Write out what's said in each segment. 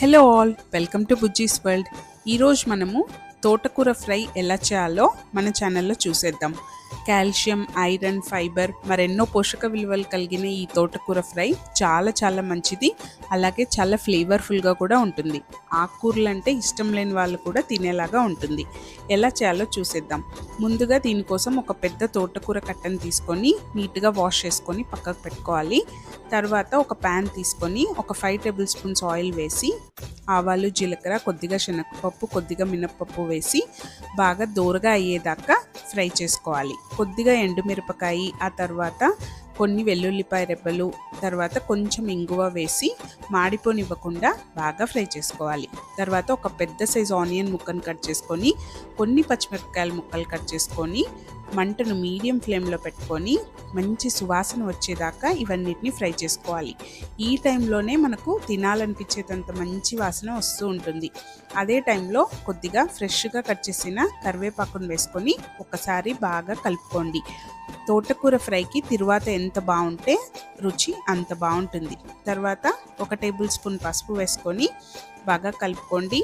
Hello all, welcome to బుజ్జీస్ world. ఈరోజు మనము తోటకూర ఫ్రై ఎలా చేయాలో మన ఛానల్లో చూసేద్దాం. కాల్షియం, ఐరన్, ఫైబర్ మరెన్నో పోషక విలువలు కలిగిన ఈ తోటకూర ఫ్రై చాలా చాలా మంచిది. అలాగే చాలా ఫ్లేవర్ఫుల్గా కూడా ఉంటుంది. ఆకుకూరలు అంటే ఇష్టం లేని వాళ్ళు కూడా తినేలాగా ఉంటుంది. ఎలా చేయాలో చూసేద్దాం. ముందుగా దీనికోసం ఒక పెద్ద తోటకూర కట్టను తీసుకొని నీట్గా వాష్ చేసుకొని పక్కకు పెట్టుకోవాలి. తర్వాత ఒక ప్యాన్ తీసుకొని ఒక 5 టేబుల్ స్పూన్స్ ఆయిల్ వేసి ఆవాలు, జీలకర్ర, కొద్దిగా శనగపప్పు, కొద్దిగా మినప్పప్పు వేసి బాగా దోరగా అయ్యేదాకా ఫ్రై చేసుకోవాలి. కొద్దిగా ఎండుమిరపకాయ, ఆ తర్వాత కొన్ని వెల్లుల్లిపాయ రెబ్బలు, తర్వాత కొంచెం ఇంగువ వేసి మాడిపోనివ్వకుండా బాగా ఫ్రై చేసుకోవాలి. తర్వాత ఒక పెద్ద సైజు ఆనియన్ ముక్కను కట్ చేసుకొని, కొన్ని పచ్చిమిరపకాయల ముక్కలు కట్ చేసుకొని మంటను మీడియం ఫ్లేమ్లో పెట్టుకొని మంచి సువాసన వచ్చేదాకా ఇవన్నిటిని ఫ్రై చేసుకోవాలి. ఈ టైంలోనే మనకు తినాలనిపించేంత మంచి వాసన వస్తూ ఉంటుంది. అదే టైంలో కొద్దిగా ఫ్రెష్గా కట్ చేసిన కరివేపాకును వేసుకొని ఒకసారి బాగా కలుపుకోండి. తోటకూర ఫ్రైకి తిరువాత ఎంత బాగుంటే రుచి అంత బాగుంటుంది. తర్వాత 1 టేబుల్ స్పూన్ పసుపు వేసుకొని బాగా కలుపుకోండి.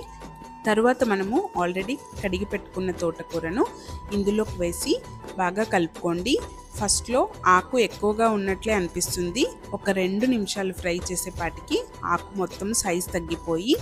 తర్వాత మనము ఆల్రెడీ కడిగి పెట్టుకున్న తోటకూరను ఇందులోకి వేసి బాగా కలుపుకోండి. ఫస్ట్లో ఆకు ఎక్కువగా ఉన్నట్లే అనిపిస్తుంది. ఒక 2 నిమిషాలు ఫ్రై చేసేపాటికి ఆకు మొత్తం సైజ్ తగ్గిపోయి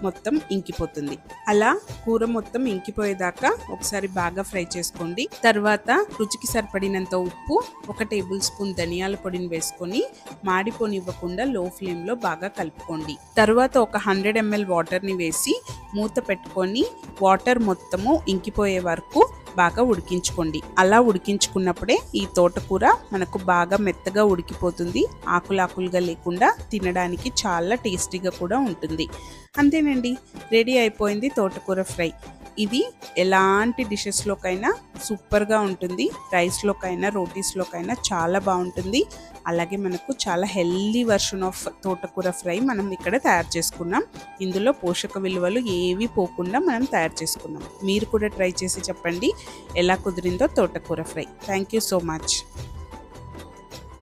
మొత్తం ఇంకిపోతుంది. అలా కూర మొత్తం ఇంకిపోయేదాకా ఒకసారి బాగా ఫ్రై చేసుకోండి. తర్వాత రుచికి సరిపడినంత ఉప్పు, 1 టేబుల్ స్పూన్ ధనియాల పొడిని వేసుకొని మాడిపోనివ్వకుండా లో ఫ్లేమ్లో బాగా కలుపుకోండి. తర్వాత ఒక 100 ml వాటర్ని వేసి మూత పెట్టుకొని వాటర్ మొత్తము ఇంకిపోయే వరకు బాగా ఉడికించుకోండి. అలా ఉడికించుకున్నప్పుడే ఈ తోటకూర మనకు బాగా మెత్తగా ఉడికిపోతుంది. ఆకులాకులుగా లేకుండా తినడానికి చాలా టేస్టీగా కూడా ఉంటుంది. అంతేనండి, రెడీ అయిపోయింది తోటకూర ఫ్రై. ఇది ఎలాంటి డిషెస్లోకైనా సూపర్గా ఉంటుంది. రైస్లోకైనా రోటీస్లోకైనా చాలా బాగుంటుంది. అలాగే మనకు చాలా హెల్దీ వర్షన్ ఆఫ్ తోటకూర ఫ్రై మనం ఇక్కడ తయారు చేసుకున్నాం. ఇందులో పోషక విలువలు ఏవి పోకుండా మనం తయారు చేసుకున్నాం. మీరు కూడా ట్రై చేసి చెప్పండి ఎలా కుదిరిందో తోటకూర fry. Thank you so much.